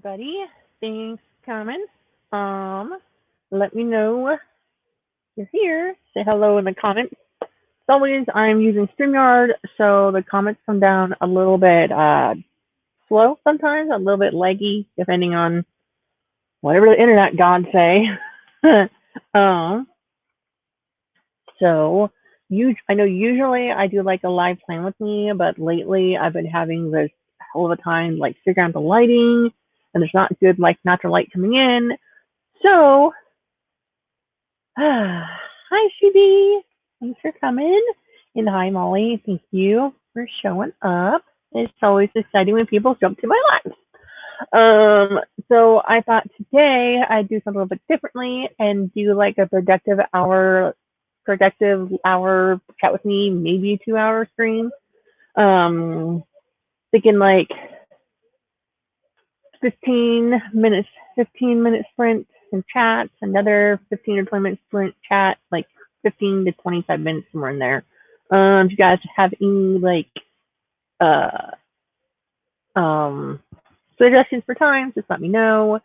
everybody. Thanks for coming. Um, Let me know you're here. Say hello in the comments. As always, I'm using StreamYard, so the comments come down a little bit slow sometimes, a little bit laggy, depending on whatever the internet gods say. um, I know usually I do like a live plan with me, but lately I've been having this hell of a time like figuring out the lighting, and there's not good like natural light coming in. So, hi CB, thanks for coming, and hi Molly, thank you for showing up. It's always exciting when people jump to my live. Um, so I thought today I'd do something a little bit differently and do like a productive hour chat with me, maybe a 2 hour stream. Um, Thinking like 15 minute sprint and chats, another 15 or 20 minute sprint chat, like 15 to 25 minutes somewhere in there. If you guys have any like uh suggestions for times, just let me know.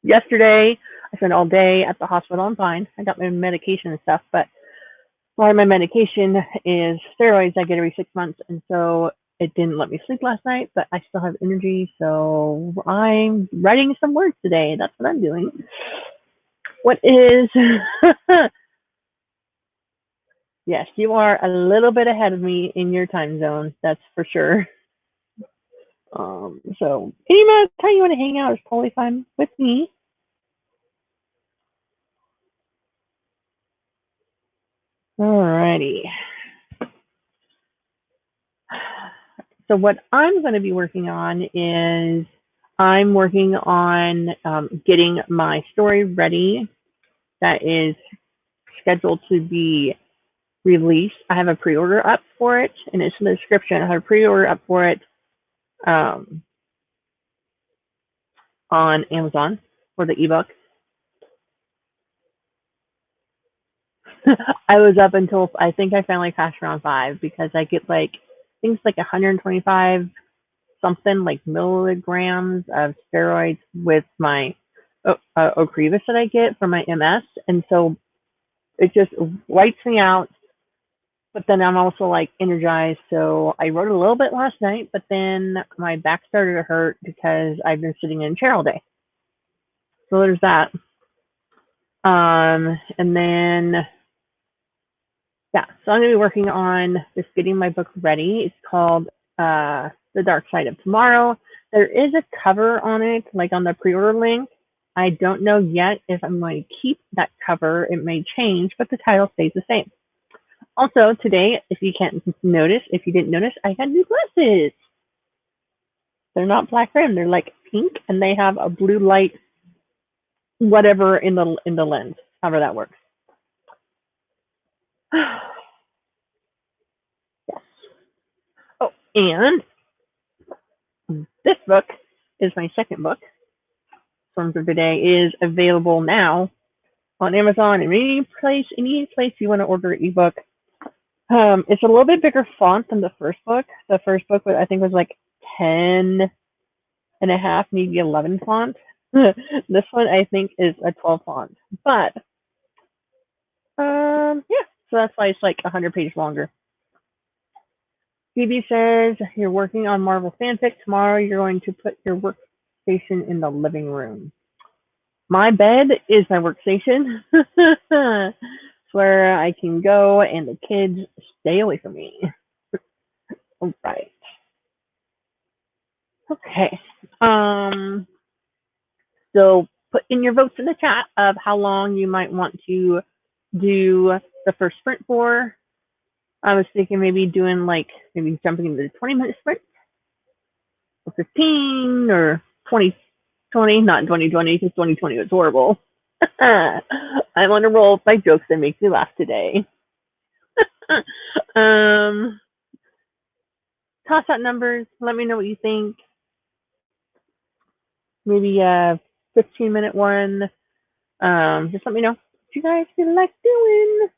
Yesterday I spent all day at the hospital. I'm fine. I got my medication and stuff, but a lot of my medication is steroids I get every 6 months, and so it didn't let me sleep last night, but I still have energy, so I'm writing some words today. That's what I'm doing. What is... Yes, you are a little bit ahead of me in your time zone, that's for sure. So any time you want to hang out is totally fine with me. Alrighty. So what I'm going to be working on is I'm working on getting my story ready that is scheduled to be released. I have a pre-order up for it, and it's in the description. I have a pre-order up for it on Amazon for the ebook. I was up until I think I finally crashed around 5 because I get like things like 125 something like milligrams of steroids with my Ocrevus that I get for my MS, and so it just wipes me out. But then I'm also like energized, so I wrote a little bit last night, but then my back started to hurt because I've been sitting in a chair all day. So there's that. And then yeah, so I'm gonna be working on just getting my book ready. It's called The Dark Side of Tomorrow. There is a cover on it, like on the pre-order link. I don't know yet if I'm going to keep that cover. It may change, but the title stays the same. Also, today, if you didn't notice, I had new glasses. They're not black rim, they're like pink, and they have a blue light, whatever in the lens, however that works. Yes. Oh, and this book is my second book. Storms of the Day is available now on Amazon and any place you want to order an ebook. It's a little bit bigger font than the first book. The first book I think was like 10 and a half, maybe 11 font. This one I think is a 12 font. But yeah, so that's why it's like 100 pages longer. Phoebe says you're working on Marvel fanfic. Tomorrow you're going to put your workstation in the living room. My bed is my workstation. It's where I can go and the kids stay away from me. All right. Okay. So put in your votes in the chat of how long you might want to do the first sprint for. I was thinking maybe doing like maybe jumping into the 20-minute sprint or 15 or 2020, not 2020 because 2020 was horrible. I'm on a roll with my jokes that make me laugh today. Toss out numbers. Let me know what you think. Maybe a 15-minute one. Just let me know what you guys feel like doing.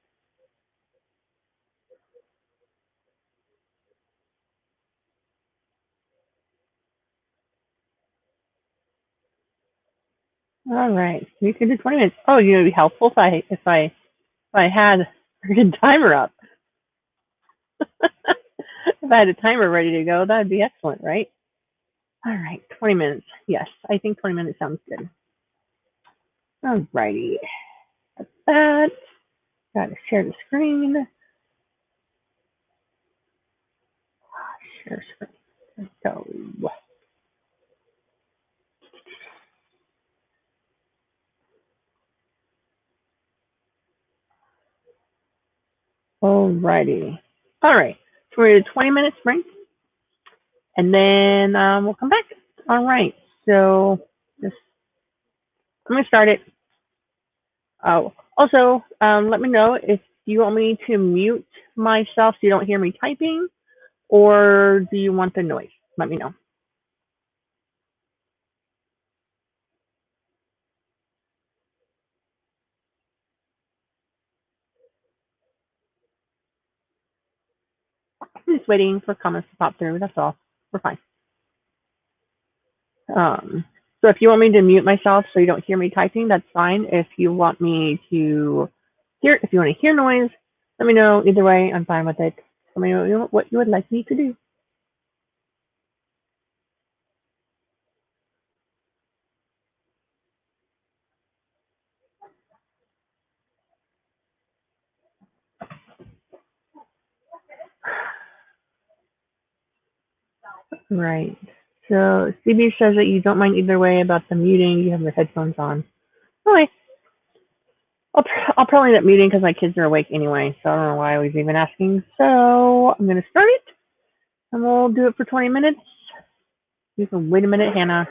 All right. We can do 20 minutes. Oh, you know, it'd be helpful if I had a freaking timer up. If I had a timer ready to go, that'd be excellent, right? All right, 20 minutes. Yes, I think 20 minutes sounds good. All righty. That's that. Gotta share the screen. Share screen. Let's go. All righty. All right. So we're at 20 minutes break, and then we'll come back. All right. So just I'm gonna start it. Oh, also, let me know if you want me to mute myself so you don't hear me typing, or do you want the noise? Let me know. I'm just waiting for comments to pop through. That's all. We're fine. Um, so if you want me to mute myself so you don't hear me typing, that's fine. If you want me to if you want to hear noise, let me know. Either way, I'm fine with it. Let me know what you would like me to do. Right. So CB says that you don't mind either way about the muting. You have your headphones on. Okay. I'll probably end up muting because my kids are awake anyway, so I don't know why I was even asking. So I'm going to start it, and we'll do it for 20 minutes. You can wait a minute, Hannah.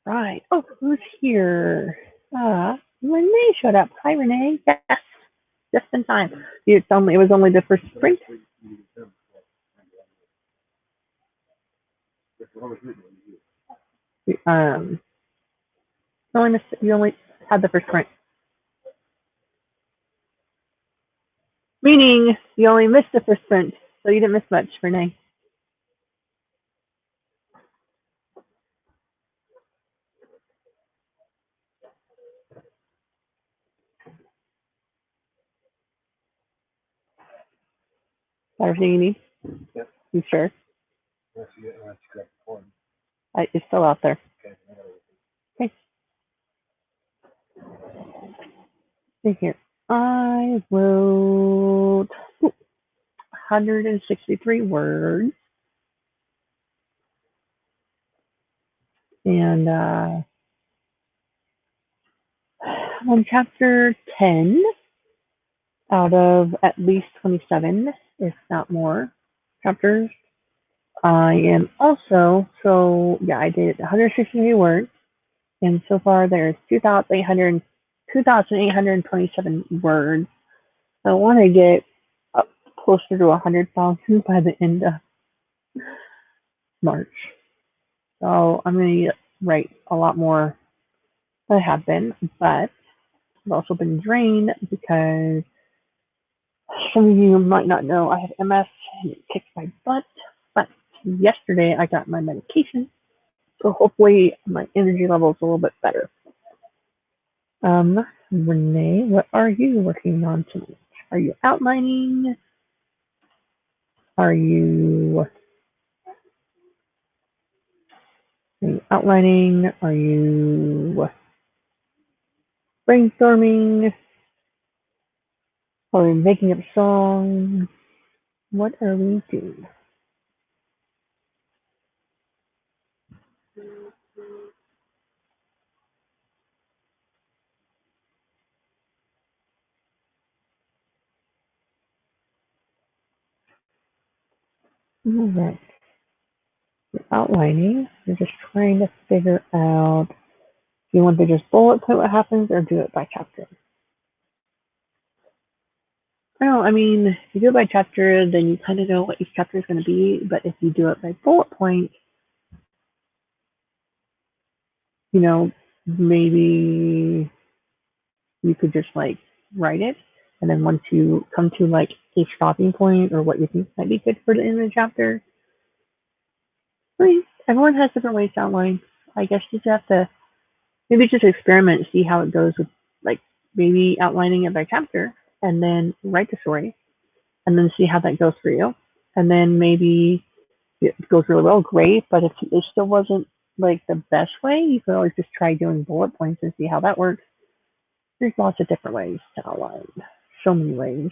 Right. Oh, who's here? Renee showed up. Hi, Renee. Yes, just in time. It was only the first sprint. Um, you only had the first sprint. Meaning you only missed the first sprint, so you didn't miss much, Renee. Everything you need? Yeah. You sure? It's still out there. Okay. See here. I wrote 163 words. And on chapter 10 out of at least 27, if not more, chapters. I am also, I did 163 words. And so far there's 2,827 words. So I want to get up closer to 100,000 by the end of March. So I'm going to write a lot more than I have been, but I've also been drained because some of you might not know I have MS and it kicks my butt. But yesterday I got my medication, so hopefully my energy level is a little bit better. Renee, what are you working on tonight? Are you outlining? Are you outlining? Are you brainstorming? Are we making up songs? What are we doing? All right. You're outlining. You're just trying to figure out do you want to just bullet point what happens or do it by chapter? No, I mean, if you do it by chapter, then you kind of know what each chapter is going to be. But if you do it by bullet point, maybe you could just like write it. And then once you come to like a stopping point or what you think might be good for the end of the chapter, I mean, everyone has different ways to outline. I guess you just have to maybe just experiment and see how it goes with like maybe outlining it by chapter and then write the story and then see how that goes for you. And then maybe it goes really well, great. But if it still wasn't like the best way, you could always just try doing bullet points and see how that works. There's lots of different ways to outline. So many ways.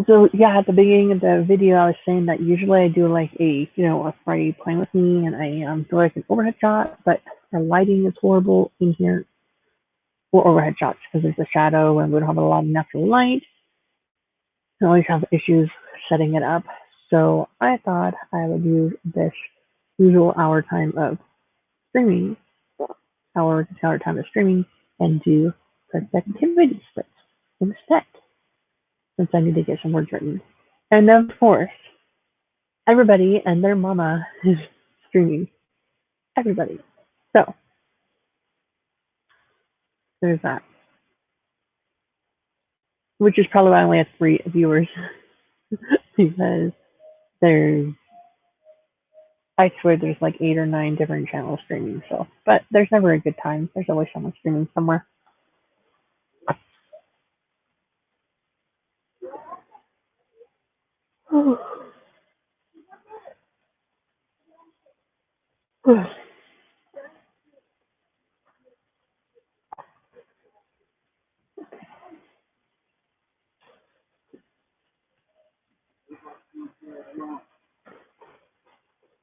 So yeah, at the beginning of the video, I was saying that usually I do like a Friday playing with me, and I do like an overhead shot, but our lighting is horrible in here for overhead shots because there's a shadow and we don't have a lot of natural light. I always have issues setting it up, so I thought I would use this usual hour time of streaming, hour to hour time of streaming, and do productivity splits instead, since I need to get some words written. And of course, everybody and their mama is streaming. Everybody. So there's that. Which is probably why I only have 3 viewers. Because there's I swear there's like 8 or 9 different channels streaming, so but there's never a good time. There's always someone streaming somewhere.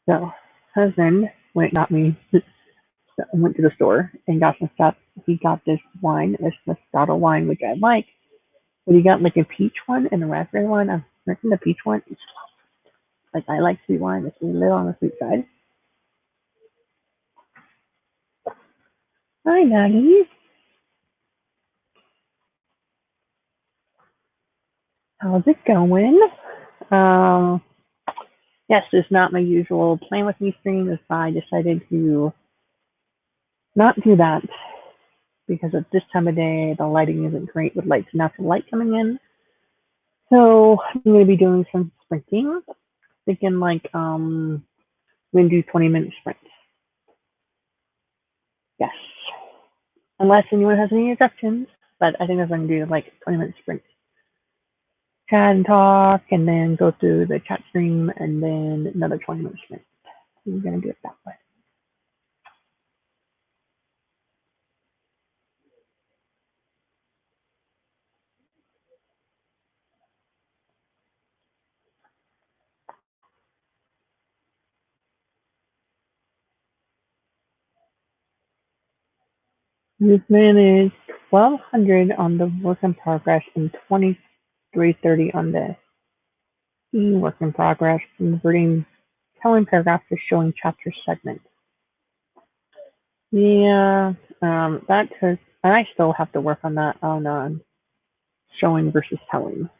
So, husband got me, went to the store and got some stuff. He got this wine, this Moscato wine, which I like, but he got like a peach one and a raspberry one. I'm drinking the peach one. It's like, I like sweet wine. It's a little on the sweet side. Hi, Maggie. How's it going? Um, yes, it's not my usual plan with me stream. If I decided to not do that because at this time of day the lighting isn't great with lights, natural light coming in. So I'm going to be doing some sprinting. Thinking like we're gonna do 20-minute sprints. Yes, unless anyone has any objections. But I think I'm going to do like 20-minute sprints. Chat and talk, and then go through the chat stream, and then another 20-minute sprint. I'm going to do it that way. Movement is 1200 on the work in progress and 2330 on the work in progress, converting telling paragraphs to showing chapter segments. Yeah, that took, and I still have to work on that on showing versus telling.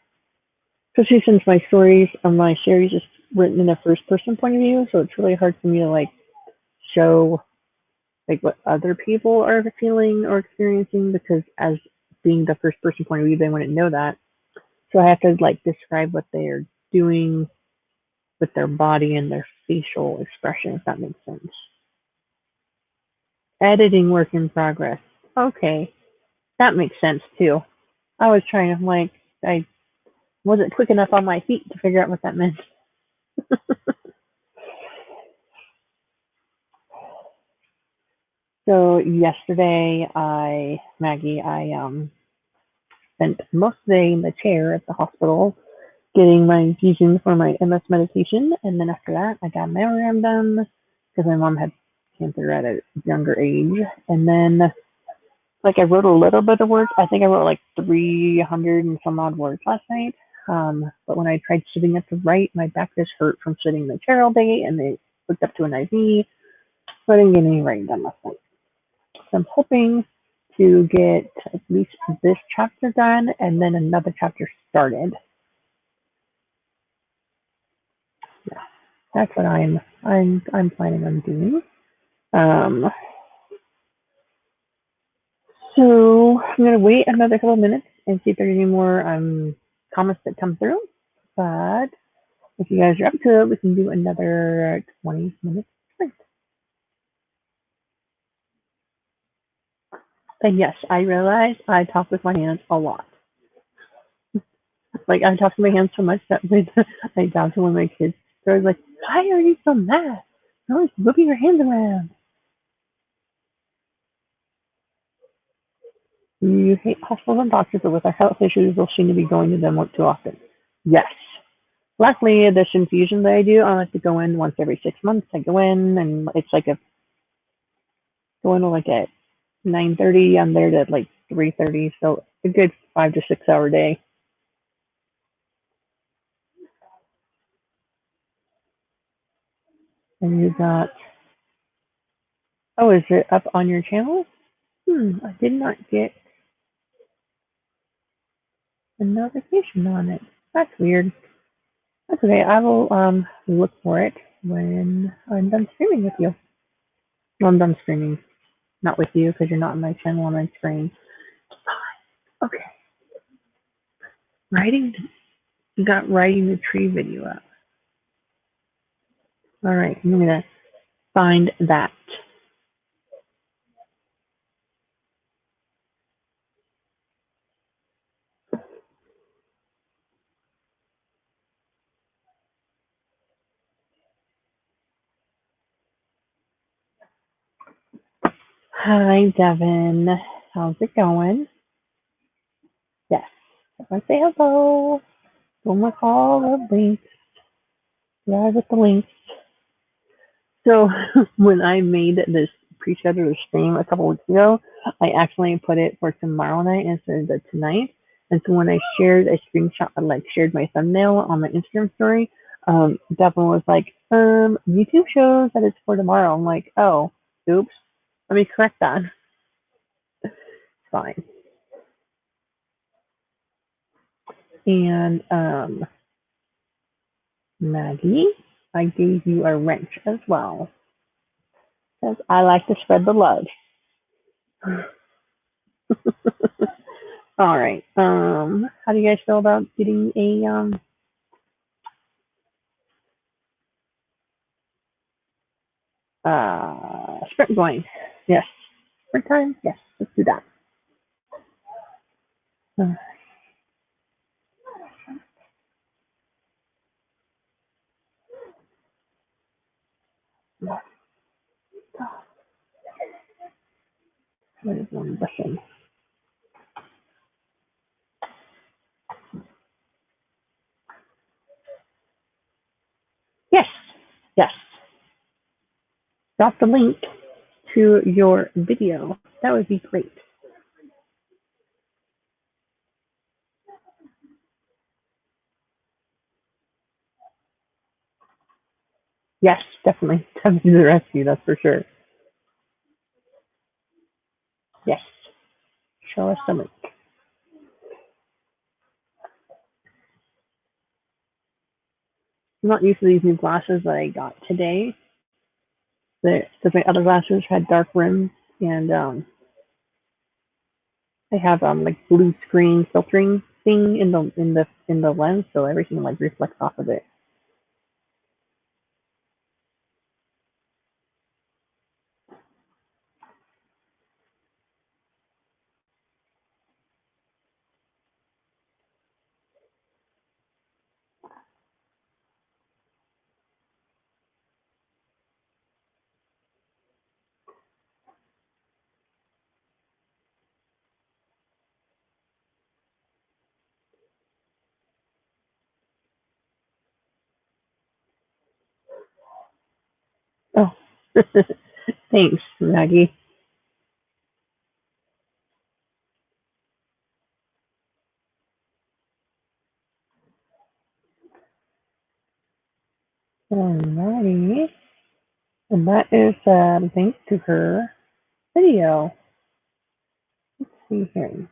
Especially since my stories on my series is written in a first person point of view, so it's really hard for me to like show like what other people are feeling or experiencing because as being the first person point of view, they wouldn't know that. So I have to like describe what they are doing with their body and their facial expression, if that makes sense. Editing work in progress. Okay, that makes sense too. I was trying to like I wasn't quick enough on my feet to figure out what that meant. So yesterday, Maggie, I spent most of the day in the chair at the hospital getting my infusion for my MS medication, and then after that, I got my mammogram done because my mom had cancer at a younger age, and then like I wrote a little bit of words. I think I wrote like 300 and some odd words last night. But when I tried sitting up to write, my back just hurt from sitting in the chair all day, and they hooked up to an IV, so I didn't get any writing done last night. So I'm hoping to get at least this chapter done and then another chapter started. Yeah, that's what I'm planning on doing. Um, so I'm gonna wait another couple of minutes and see if there's any more comments that come through. But if you guys are up to it, we can do another 20 minutes. And yes, I realize I talk with my hands a lot. Like I talk to my hands so much that when I talk to one of my kids, they're like, "Why are you so mad? You're always whipping your hands around." You hate hospitals and doctors, but with our health issues, we'll seem to be going to them too often. Yes. Luckily, this infusion that I do, I like to go in once every 6 months. I go in, and it's like go in like at 9:30. I'm there at like 3:30, so a good 5 to 6 hour day. And you got, oh, is it up on your channel? I did not get a notification on it. That's weird. That's okay. I will look for it when I'm done streaming with you. Well, I'm done streaming, not with you because you're not on my channel on my screen. Okay. Writing, you got writing the tree video up. All right, I'm gonna find that. Hi, Devin. How's it going? Yes. Let's say hello. Don't look all the links. Live with the links. So when I made this pre-scheduled stream a couple weeks ago, I actually put it for tomorrow night instead of tonight. And so when I shared a screenshot, like shared my thumbnail on my Instagram story, Devin was like, YouTube shows that it's for tomorrow. I'm like, oh, oops. Let me correct that. It's fine. And Maggie, I gave you a wrench as well. Because I like to spread the love. All right. How do you guys feel about getting a sprint going? Yes. Sprint time? Yes. Let's do that. Uh, what is one button? Yes. Yes. Drop the link to your video. That would be great. Yes, definitely. Definitely the rescue, that's for sure. Yes. Show us the link. I'm not used to these new glasses that I got today. Because my other glasses had dark rims, and I have like blue screen filtering thing in the lens, so everything like reflects off of it. Oh, thanks, Maggie. Alrighty, and that is a link to her video. Let's see here.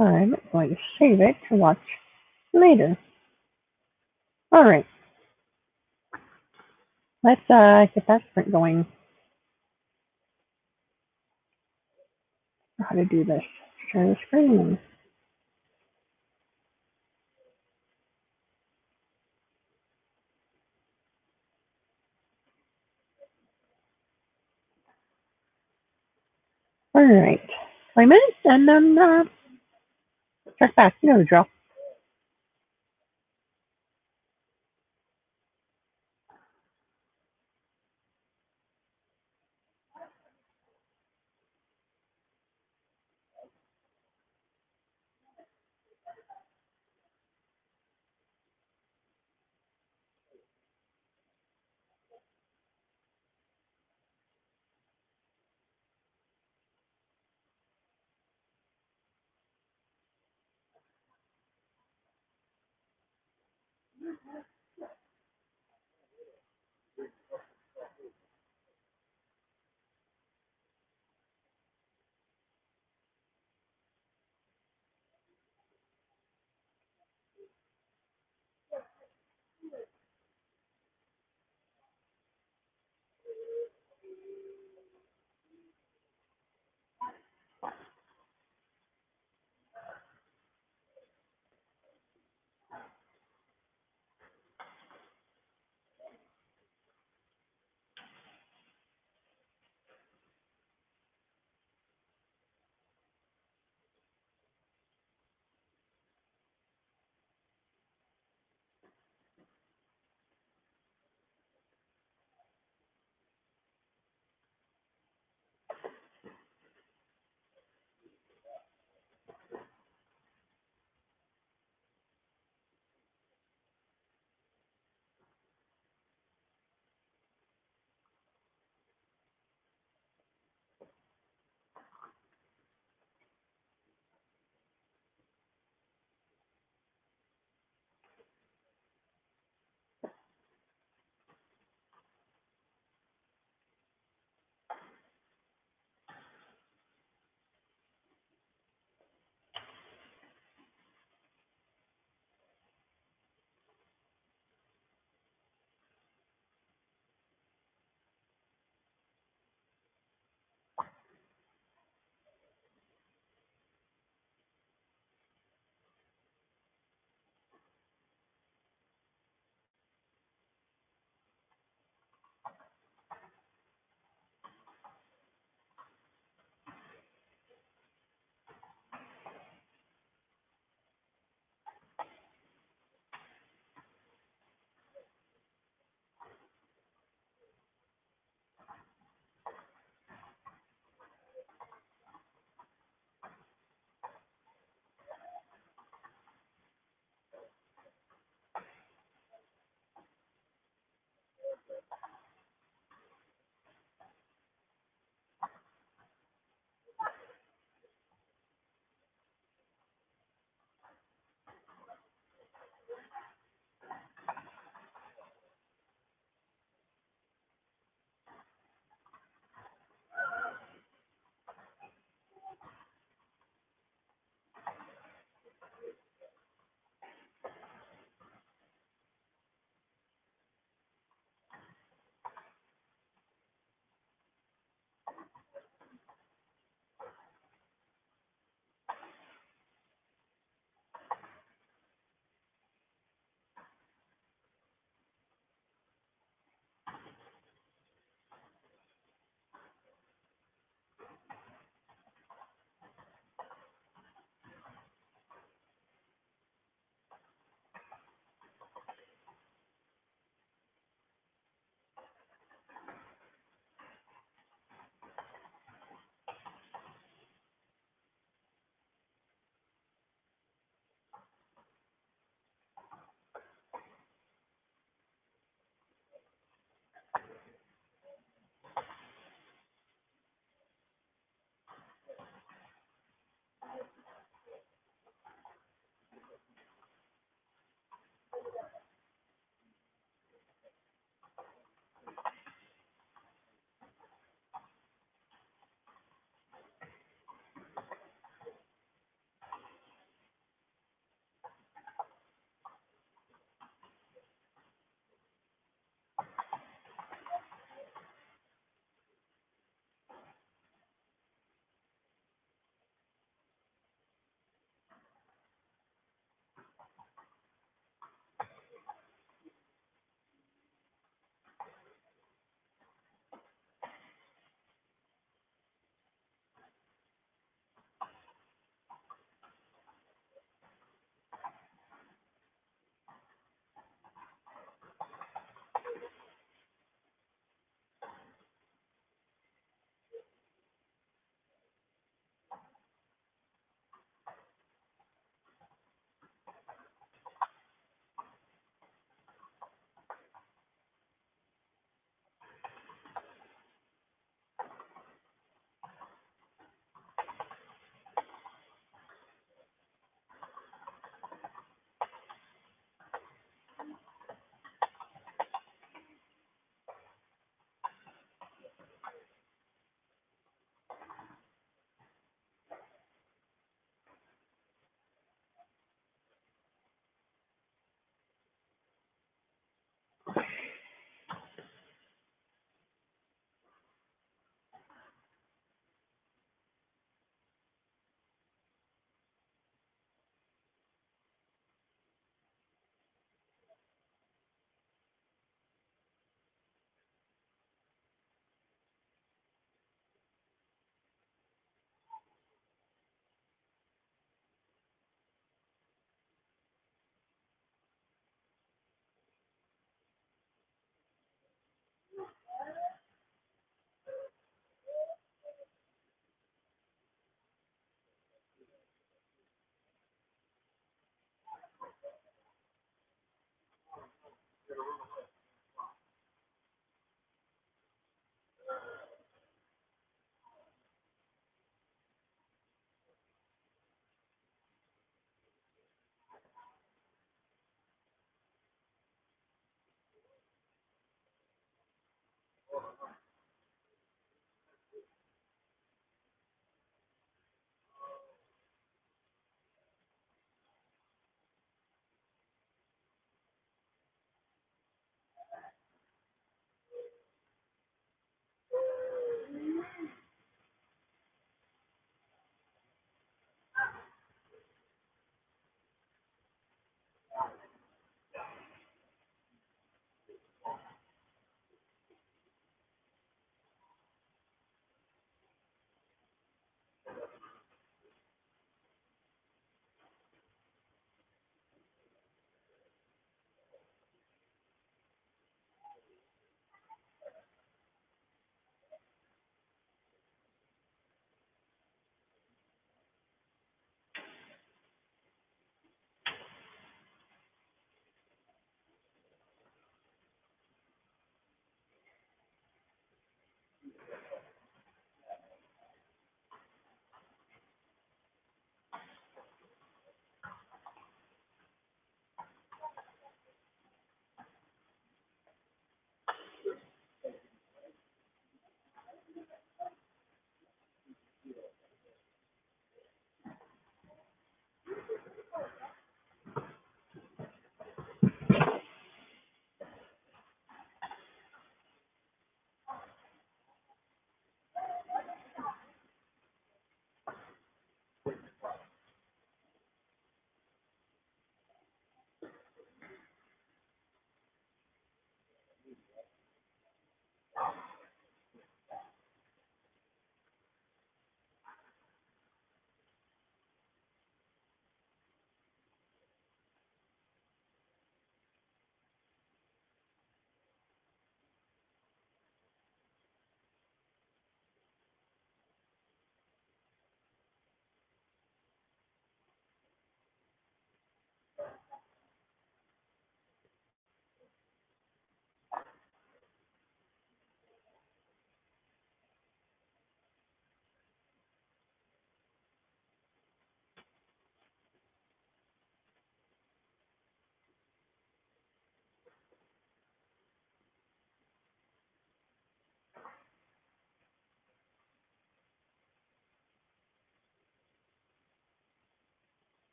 I'm going to save it to watch later. All right, let's get that sprint going. How to do this? Share the screen. All right, 5 minutes, and then check back. You know the drill.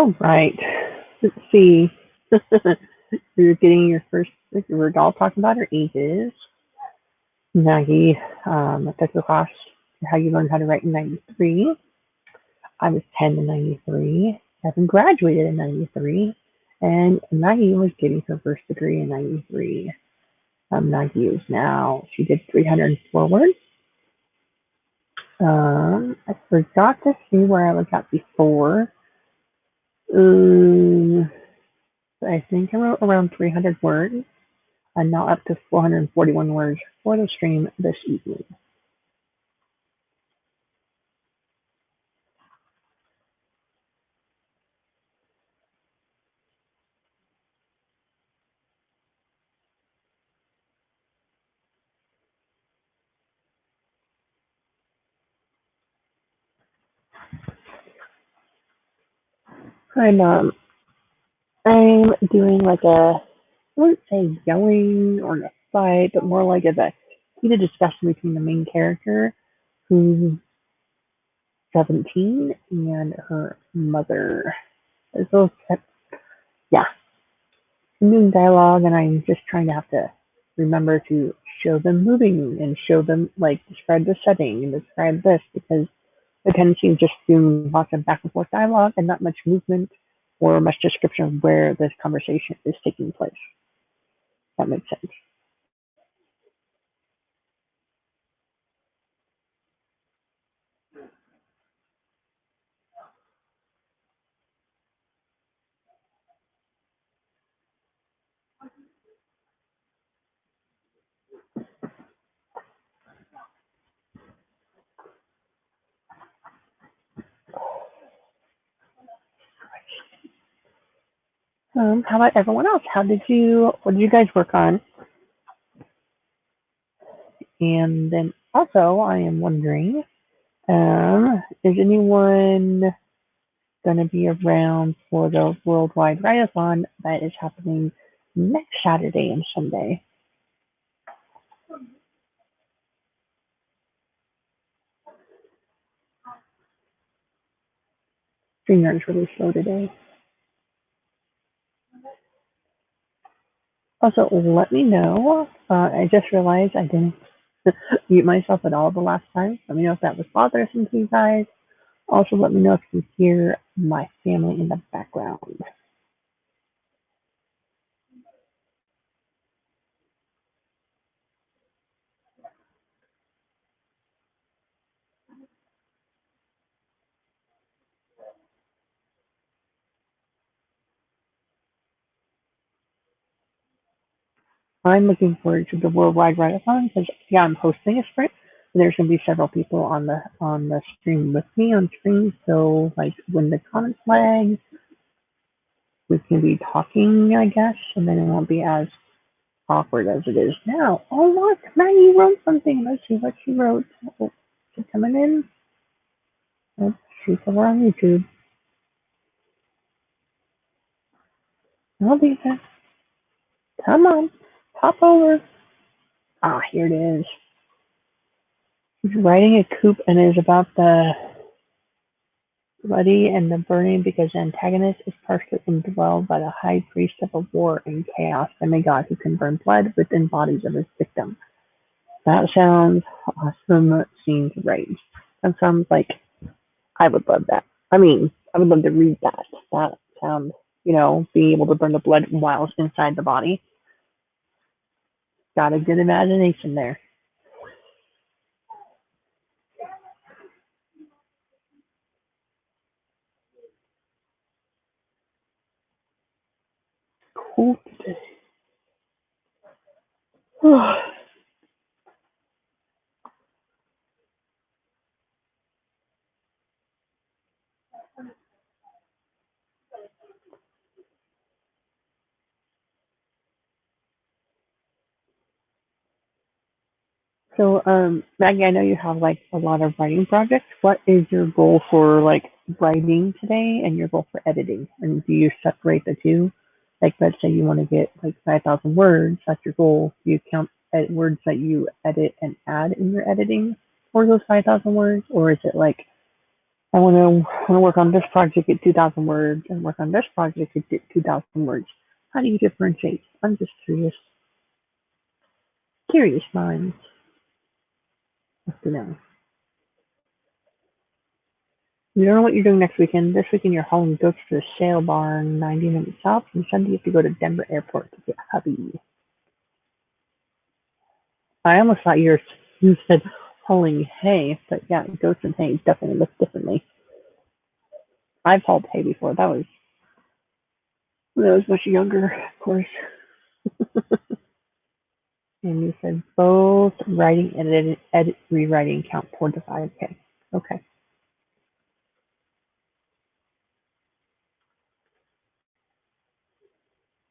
All right. Let's see. You're getting your first. We're all talking about our ages. Maggie took the class how you learned how to write in '93. I was 10 in '93. Evan graduated in '93, and Maggie was getting her first degree in '93. Maggie is now. She did 304 words. I forgot to see where I was at before. I think I wrote around 300 words. I'm now up to 441 words for the stream this evening. I'm doing like I wouldn't say yelling or a fight, but more like a heated discussion between the main character, who's 17, and her mother. So, yeah, I'm doing dialogue, and I'm just trying to have to remember to show them moving and show them, like, describe the setting and describe this, because the tendency of just doing lots of back and forth dialogue and not much movement or much description of where this conversation is taking place. That makes sense. How about everyone else? What did you guys work on? And then also, I am wondering, is anyone going to be around for the Worldwide Write-a-thon that is happening next Saturday and Sunday? StreamYard is really slow today. Also, let me know. I just realized I didn't mute myself at all the last time. Let me know if that was bothersome to you guys. Also, let me know if you hear my family in the background. I'm looking forward to the Worldwide Write-a-thon because, yeah, I'm hosting a sprint. And there's going to be several people on the stream with me on screen. So, like, when the comments lag, we can be talking, I guess, and then it won't be as awkward as it is now. Oh, look, Maggie wrote something. Let's see what she wrote. Oh, she's coming in. Let's see if we're on YouTube. I'll be there. Come on, pop over. Ah, here it is. She's writing a coup and it is about the bloody and the burning because the antagonist is partially indwelled by the high priest of a war and chaos demigod who can burn blood within bodies of his victim. That sounds awesome scene to write. That sounds like I would love that. I mean, I would love to read that. That sounds, being able to burn the blood while it's inside the body. Got a good imagination there. Cool today. So, Maggie, I know you have like a lot of writing projects. What is your goal for like writing today and your goal for editing? And do you separate the two? Like, let's say you want to get like 5,000 words, that's your goal. Do you count words that you edit and add in your editing for those 5,000 words? Or is it like I want to work on this project at 2,000 words and work on this project at 2,000 words. How do you differentiate? I'm just curious. Curious minds. Let's know. You don't know what you're doing next weekend. This weekend you're hauling goats to the sale barn 90 minutes south, and Sunday you have to go to Denver Airport to get hubby. I almost thought you said hauling hay, but yeah, goats and hay definitely look differently. I've hauled hay before. That was when I was much younger, of course. And you said both writing and rewriting count toward the 5K. Okay.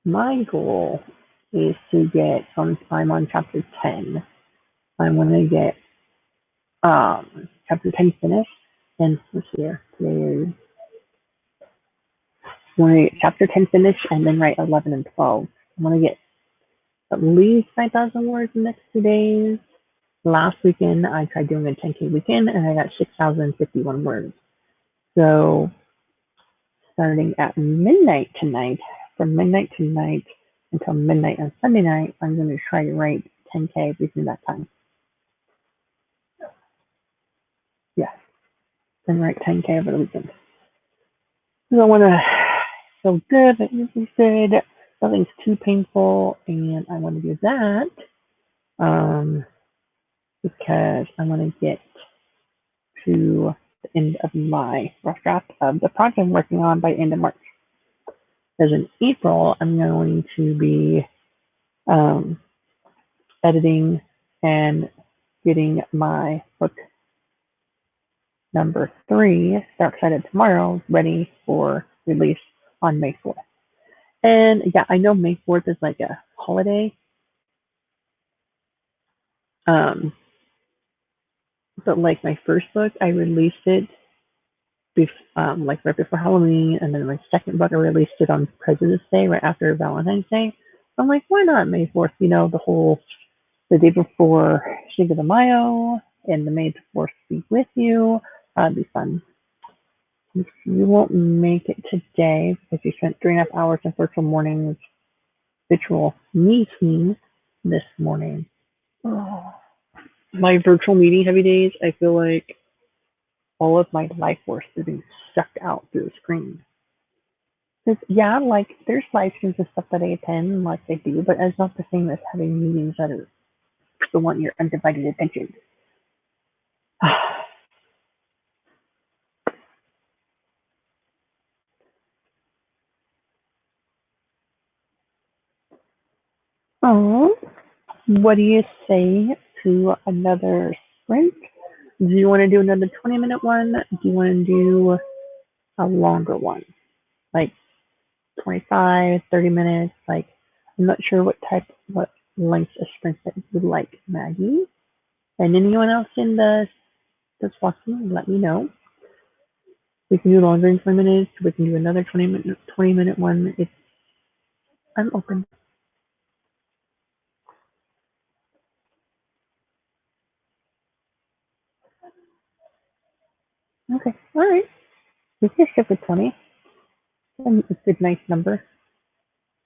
My goal is to get I'm on chapter 10. I want to get chapter 10 finished. And let's see here. Today is want to get chapter 10 finished and then write 11 and 12. I want to get at least 5,000 words in the next 2 days. Last weekend, I tried doing a 10K weekend and I got 6,051 words. So starting at midnight tonight, from midnight tonight until midnight on Sunday night, I'm going to try to write 10K between that time. Yes, and write 10K over the weekend. I don't want to feel good, but you said nothing's too painful, and I want to do that because I want to get to the end of my rough draft of the project I'm working on by end of March. Because in April, I'm going to be editing and getting my book number 3, Dark Side of Tomorrow, ready for release on May 4th. And yeah, I know May 4th is like a holiday. But like my first book, I released it like right before Halloween, and then my second book, I released it on President's Day, right after Valentine's Day. I'm like, why not May 4th? You know, the day before Cinco de Mayo, and the May the 4th be with you. It'd be fun. If you won't make it today because you spent 3.5 hours in virtual meeting this morning. Oh, my virtual meeting heavy days, I feel like all of my life force is being sucked out through the screen. Because, yeah, like, there's live streams and stuff that I attend, like I do, but it's not the same as having meetings that are the want your undivided attention. Oh, what do you say to another sprint? Do you want to do another 20-minute one? Do you want to do a longer one? Like 25, 30 minutes? Like, I'm not sure what length of sprint that you would like, Maggie. And anyone else in that's watching, let me know. We can do longer than 20 minutes. We can do another 20-minute one. I'm open. Okay, all right. We can stick with 20. It's a good, nice number.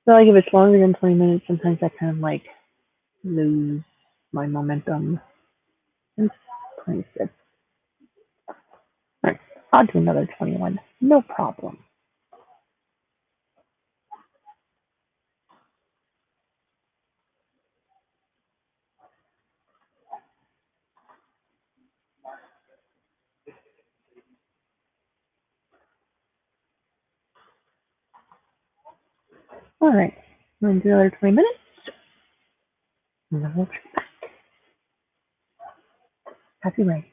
So like if it's longer than 20 minutes, sometimes I kind of like lose my momentum. It's 26. All right, I'll do another 21. No problem. All right, I'm going to do another 20 minutes. And then we'll check back. Happy writing.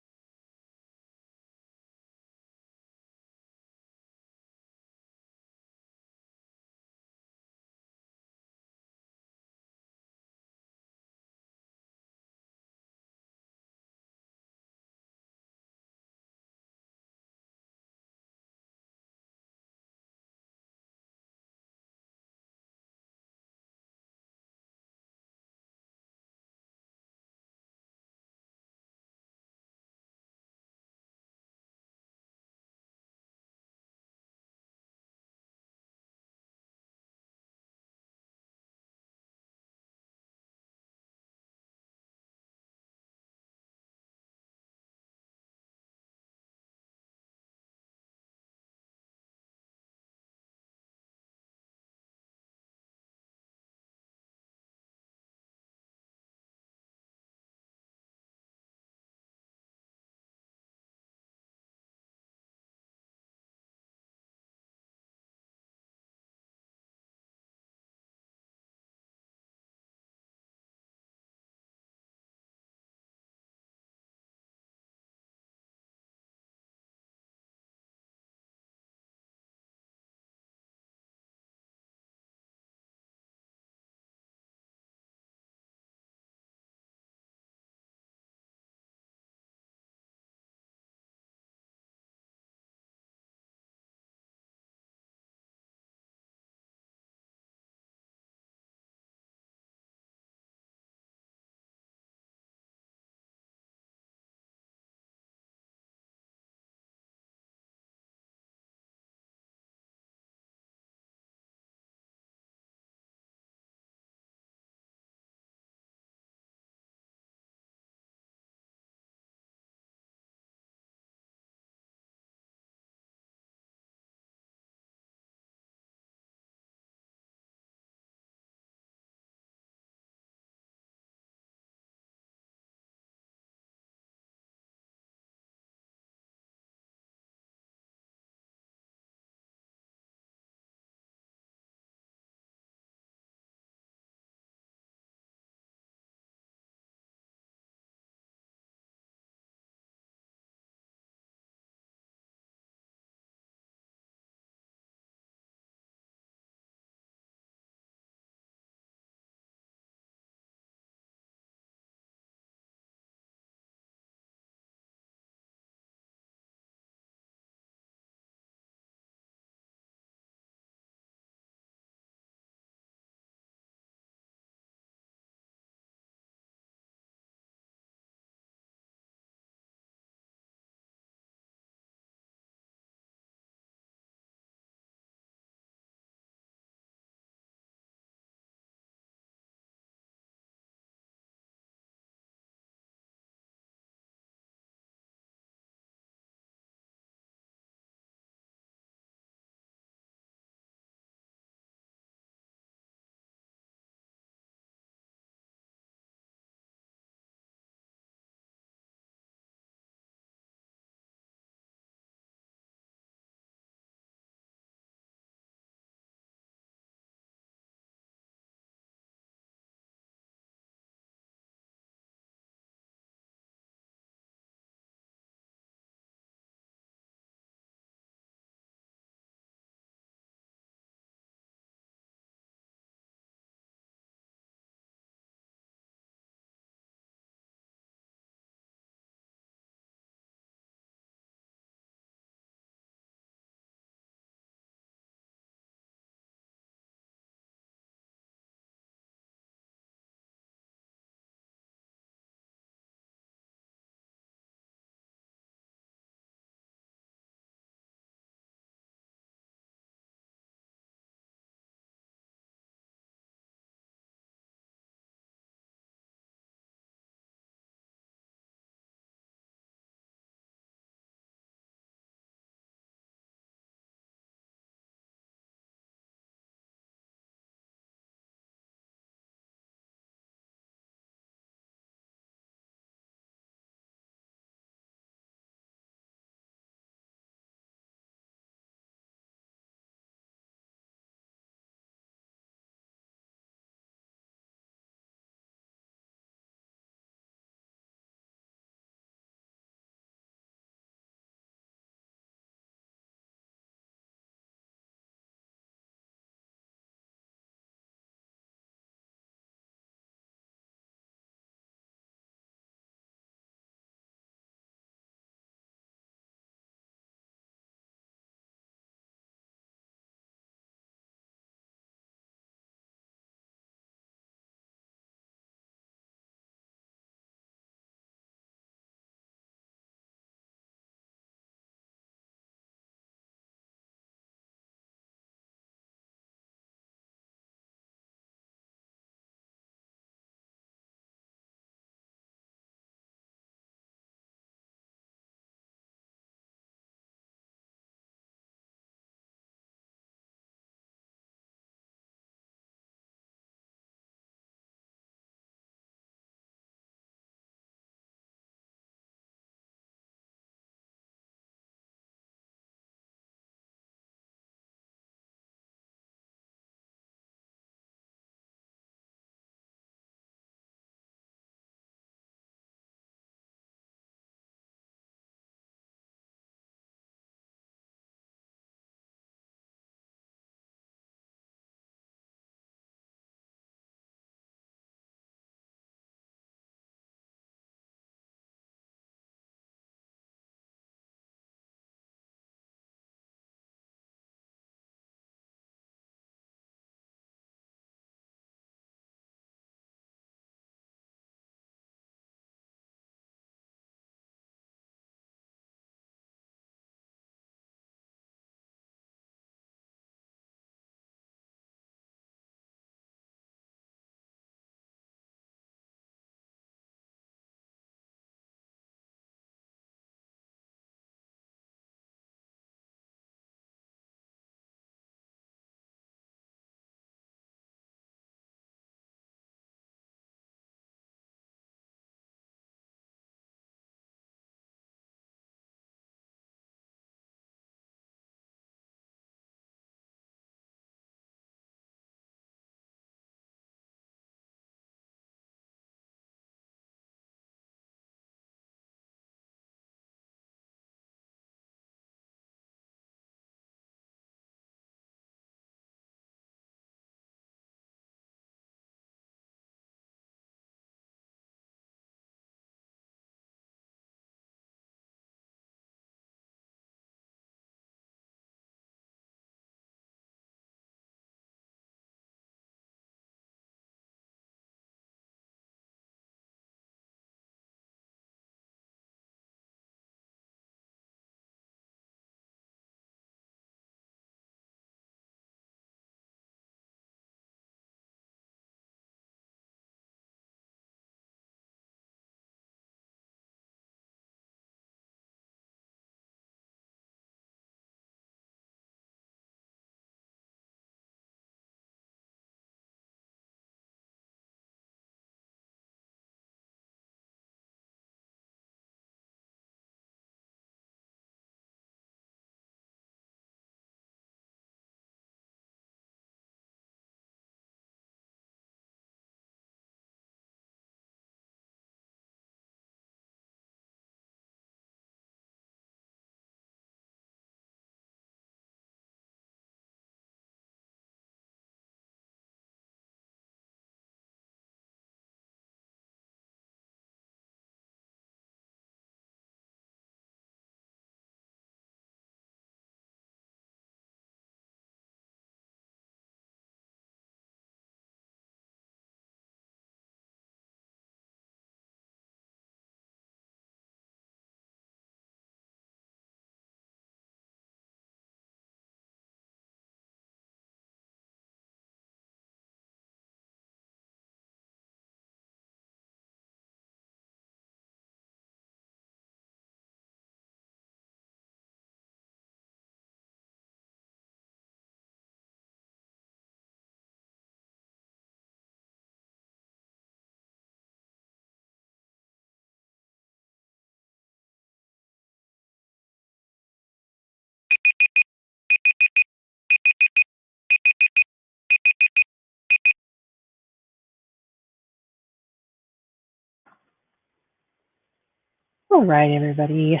All right, everybody.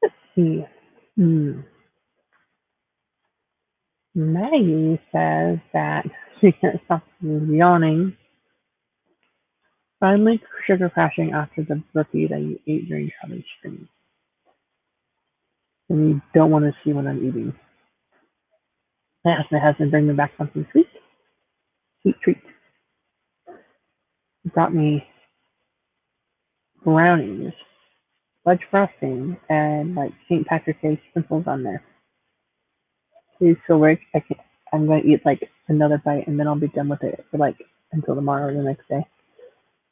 Let's see. Maggie says that she can't stop yawning. Finally sugar crashing after the rookie that you ate during challenge stream. And you don't want to see what I'm eating. I asked my husband to bring me back something sweet. Sweet treat. He brought me brownies, fudge frosting, and like St. Patrick's Day sprinkles on there. He's so rich, I'm gonna eat like another bite and then I'll be done with it for like until tomorrow or the next day.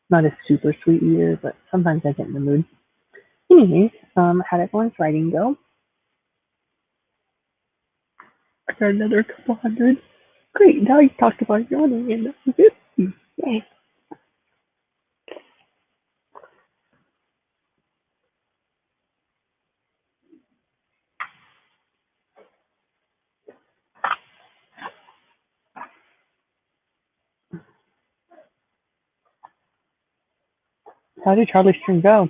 Not a super sweet eater, but sometimes I get in the mood. Anyways, how did everyone's writing go? I got another couple hundred. Great, now you talked about yawning and that's good. Yay. How did Charlie's stream go?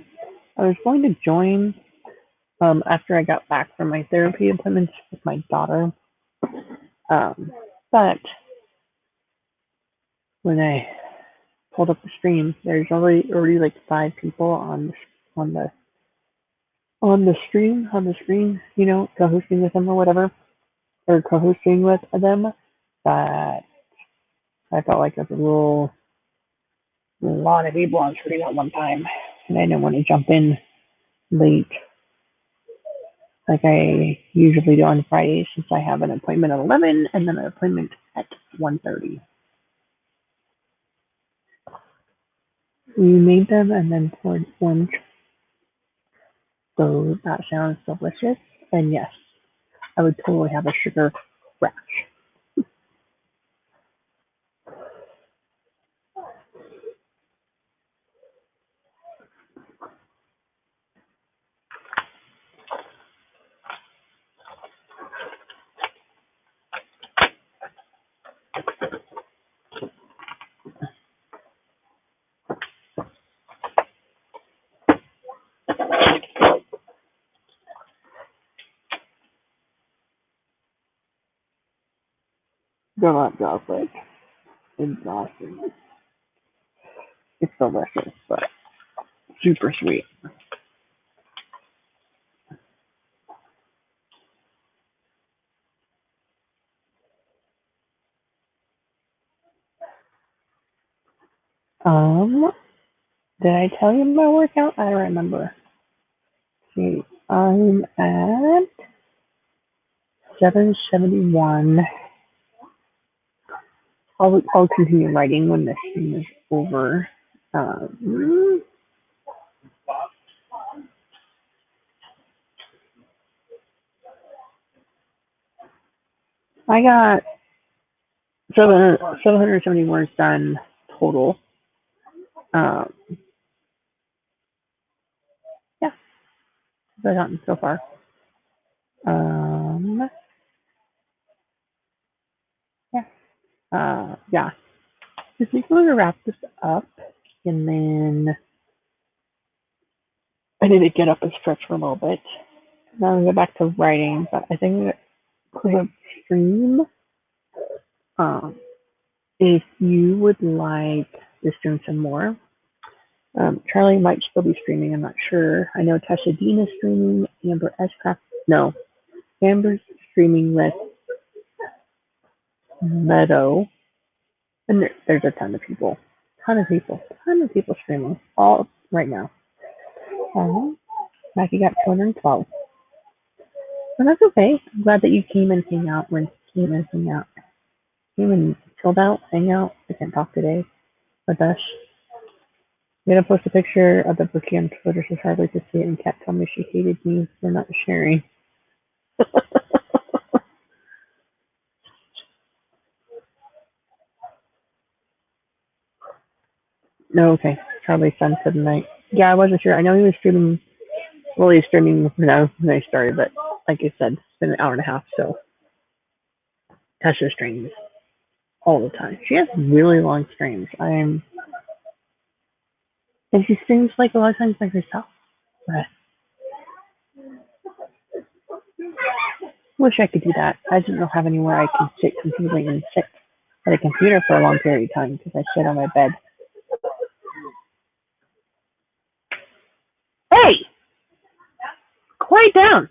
I was going to join after I got back from my therapy appointments with my daughter. But when I pulled up the stream, there's already like 5 people on the stream on the screen, you know, co-hosting with them or whatever, or co-hosting with them. That I felt like it was a lot of people on screen at one time, and I didn't want to jump in late like I usually do on Fridays, since I have an appointment at 11 and then an appointment at 1:30. We made them and then poured orange. So that sounds delicious. And yes, I would totally have a sugar crash. They're not chocolate. Exhausting. It's delicious, but super sweet. Did I tell you my workout? I don't remember. See, I'm at 771. I'll continue writing when this stream is over. I got 770 words done total. Yeah, I've gotten so far. Yeah. I think we're gonna wrap this up, and then I need to get up and stretch for a little bit. And then I'll go back to writing, but I think for the stream, if you would like to stream some more, Charlie might still be streaming. I'm not sure. I know Tasha Dean is streaming. Amber S. No, Amber's streaming with Meadow, and there's a ton of people streaming all right now. Maggie got 212. But that's okay. I'm glad that you came and hang out when you came and hang out. Came and chilled out, hang out. I can't talk today with us. I'm gonna post a picture of the bookie on Twitter so Harley to see it, and Kat told me she hated me for not sharing. No, okay. Charlie's son said tonight. Yeah, I wasn't sure. I know he was streaming. Well, he was streaming when I started, but like I said, it's been an hour and a half, so Tasha streams all the time. She has really long streams. And she sings like a lot of times by herself. But wish I could do that. I just don't have anywhere I can sit comfortably and sit at a computer for a long period of time because I sit on my bed. Hey! Quiet down!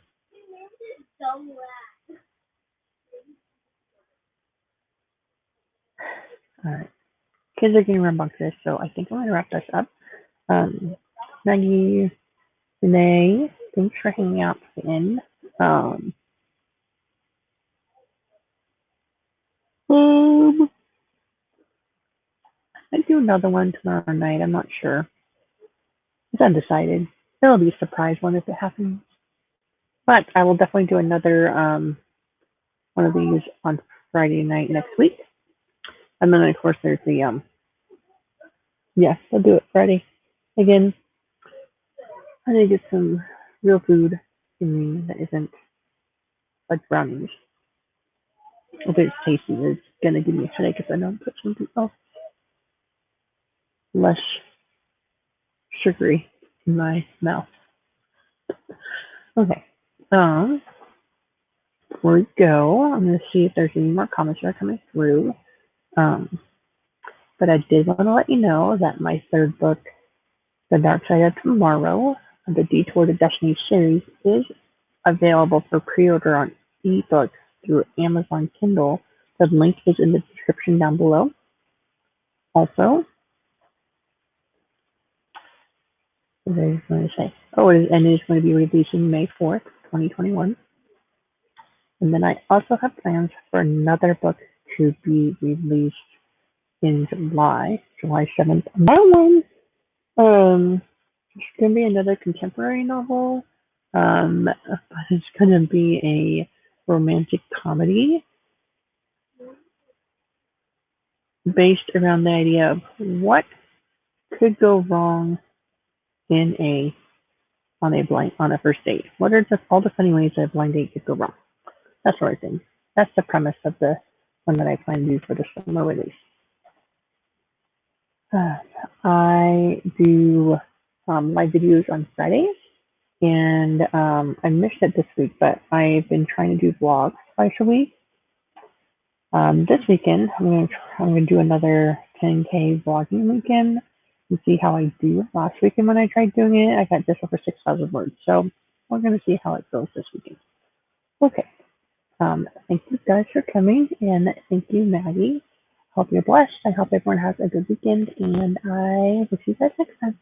Alright. Kids are getting rambunctious, so I think I'm going to wrap this up. Maggie, Renee, thanks for hanging out to the end. I'd do another one tomorrow night. I'm not sure. It's undecided. It'll be a surprise one if it happens. But I will definitely do another one of these on Friday night next week. And then of course there's the yes, I'll do it Friday. Again, I need to get some real food in me that isn't like brownies. If it's tasty, it's gonna give me a headache if I don't put something else less sugary in my mouth. Okay. Before we go, I'm going to see if there's any more comments that are coming through. But I did want to let you know that my third book, The Dark Side of Tomorrow, the Detour to Destiny series, is available for pre-order on ebook through Amazon Kindle. The link is in the description down below. Also, what was I going to say? Oh, it is going to be releasing May 4th, 2021. And then I also have plans for another book to be released in July 7th. That one, it's going to be another contemporary novel. But it's going to be a romantic comedy based around the idea of what could go wrong on a first date. What are all the funny ways that a blind date could go wrong? That sort of thing. That's the premise of the one that I plan to do for the summer release. I do my videos on Fridays, and I missed it this week, but I've been trying to do vlogs twice a week. This weekend, I'm gonna do another 10K vlogging weekend and see how I do. Last weekend when I tried doing it, I got just over 6,000 words. So we're gonna see how it goes this weekend. Okay. Thank you guys for coming, and thank you, Maggie. Hope you're blessed. I hope everyone has a good weekend, and I will see you guys next time.